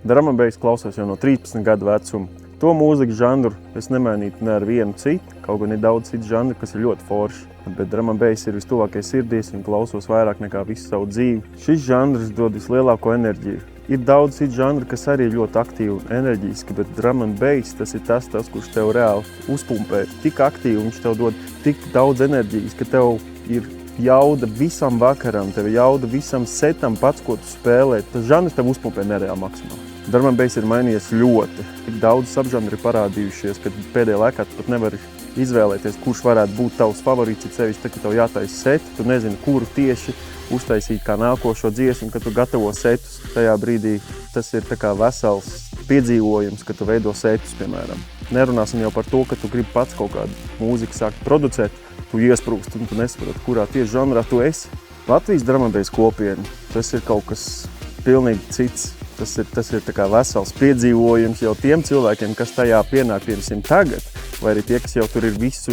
Drum and bass klausos jau no 13 gadu vecuma. To mūzikas žanru es nemainītu ne ar vienu citu, kaut gan ir daudz citu žanru, kas ir ļoti forši. Bet drum and bass ir vistuvākais sirdīs un klausos vairāk nekā visu savu dzīvi. Šis žanrs dod vislielāko enerģiju. Ir daudz citu žanru, kas arī ļoti aktīvi un enerģiski, bet drum and bass tas ir tas, kurš tev reāli uzpumpē tik aktīvi, viņš tev dod tik daudz enerģijas, ka tev ir jauda visam vakaram, tev ir jauda visam setam pats, ko tu spēlē. Tas žanrs tev uzpumpē nereāli maksimāli. Drum and bass ir mainījies ļoti. Daudz subžanri ir parādījušies, kad pēdējā laikā tu pat nevari izvēlēties, kurš varētu būt tavs favorīts, ja sevišķi, kad tev jātaisa seti, tu nezini, kuru tieši uztaisīt kā nākošo dziesmu, kad tu gatavo setus. Tajā brīdī tas ir tā kā vesels piedzīvojums, kad tu veido setus, piemēram. Nerunāsim jau par to, ka tu gribi pats kaut kādu mūziku sākt producēt, tu iesprūkst un tu nesaproti, kurā tieši žanrā tu esi. Latvijas drum and bass kopiena, tas ir kaut kas pilnīgi cits. Tas ir tā kā vesels piedzīvojums jau tiem cilvēkiem, kas tajā pienāk piemēram tagad, vai arī tie, kas jau tur ir visu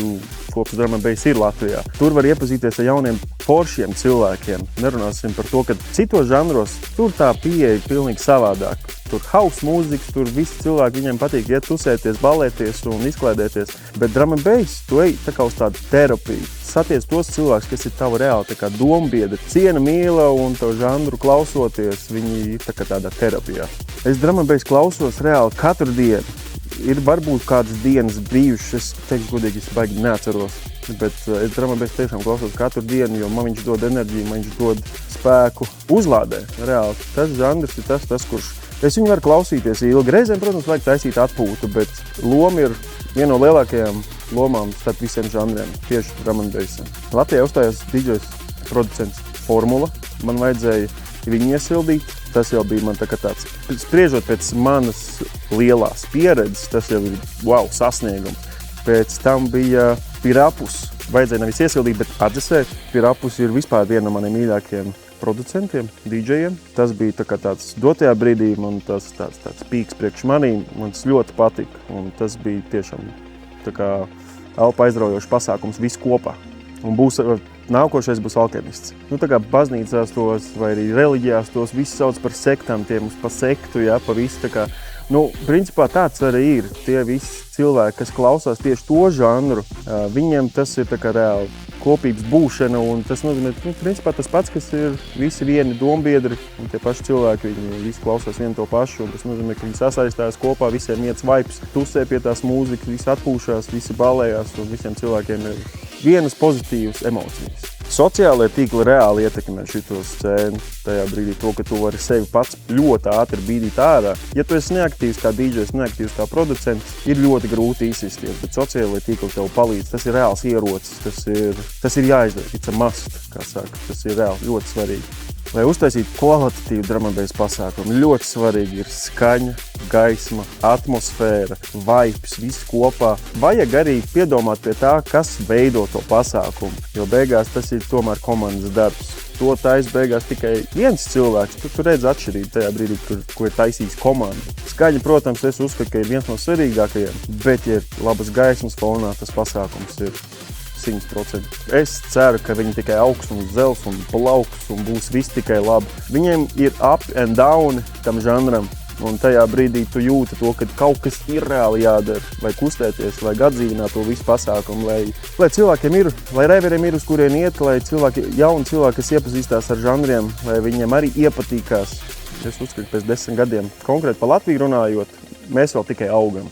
kopš drum and bass ir Latvijā. Tur var iepazīties ar jauniem foršiem cilvēkiem. Nerunāsim par to, ka citos žanros tur tā pieeja pilnīgi savādāk. Tur house mūzikas, tur visi cilvēki, viņiem patīk iet tusēties, balēties un izklaidēties. Bet drum and bass, tu ej tā kā uz tādu terapiju. Saties tos cilvēkus, kas ir tavu reāli tā kā dombiedri, ciena mīla un tavu žanru klausoties, viņi ir tā kā tādā terapijā. Es drum and bass klausos reāli katru dienu. Ir varbūt kādas dienas bijušas, es teikšu godīgi, es baigi neatceros, bet es drum and bass tiešām klausos katru dienu, jo man viņš dod enerģiju, man viņš dod spēku uzlādē. Reāli tas žanrs ir tas, kurš es viņu varu klausīties ilgi. Reizēm, protams, vajag taisīt atpūtu, bet loma ir viena no lielākajām lomām starp visiem žanriem, tieši drum and bassam. Latvijā uzstājās DJs producents Formula. Man vajadzēja viņu iesildīt. Tas jau bija man tā kā tāds, spriežot pēc manas lielās pieredzes, tas jau ir wow, sasniegums. Pēc tam bija Pirapus. Vajadzēja nevis iesildīt, bet atdzesēt. Pirapus ir vispār viena no maniem mīļākajiem producentiem, DJiem. Tas bija tā kā tāds dotajā brīdī, man tāds pīks priekš manīm, man tas ļoti patika. Un tas bija tiešām tā kā elpa aizraujošs pasākums visu kopā. Un nākošais būs alkemists. Tā kā baznīcās tos vai arī reliģijās tos visi sauc par sektām, tie mums pa sektu, ja, pa visu tā kā. Principā tāds arī ir. Tie visi cilvēki, kas klausās tieši to žanru, viņiem tas ir tā kā reāli kopības būšana, un tas nozīmē, principā tas pats, kas ir visi vieni dombiedri, un tie paši cilvēki, viņi visi klausās vienu to pašu, un tas nozīmē, ka viņi sasaistās kopā, visiem iets vibes, tusē pie tās mūzikas, visi atpūšās, visi balējās, un visiem cilvēkiem ir vienas pozitīvas emocijas. Sociālajie tīkli reāli ietekmē šito scēnu tajā brīdī, to, ka tu vari sevi pats ļoti ātri bīdīt ārā. Ja tu esi neaktīvs kā DJs, neaktīvs kā producents, ir ļoti grūti izsisties, bet sociālajie tīkli tev palīdz. Tas ir reāls ierocis, tas ir jāizdara, it's a must, kā saka, tas ir reāli ļoti svarīgi. Lai uztaisītu kvalitatīvu drum and bass pasākumu, ļoti svarīgi ir skaņa, gaisma, atmosfēra, vibes, viss kopā. Vajag arī piedomāt pie tā, kas veido to pasākumu, jo beigās tas ir tomēr komandas darbs. To taisa beigās tikai viens cilvēks, tu redzi atšķirību tajā brīdī, ko ir taisījis komanda. Skaņa, protams, es uzskatu, ka ir viens no svarīgākajiem, bet ja ir labas gaismas fonā, tas pasākums ir 100%. Es ceru, ka viņi tikai augs un zels un plauks un būs viss tikai labi. Viņiem ir up and down tam žanram, un tajā brīdī tu jūti to, ka kaut kas ir reāli jādara, vai kustēties, vai atdzīvināt to visu pasākumu, lai cilvēkiem ir, lai reveriem ir uz kurien iet, lai jauni cilvēki, kas iepazīstās ar žanriem, lai viņiem arī iepatīkās. Es uzskatu, pēc 10 gadiem, konkrēti par Latviju runājot, mēs vēl tikai augam.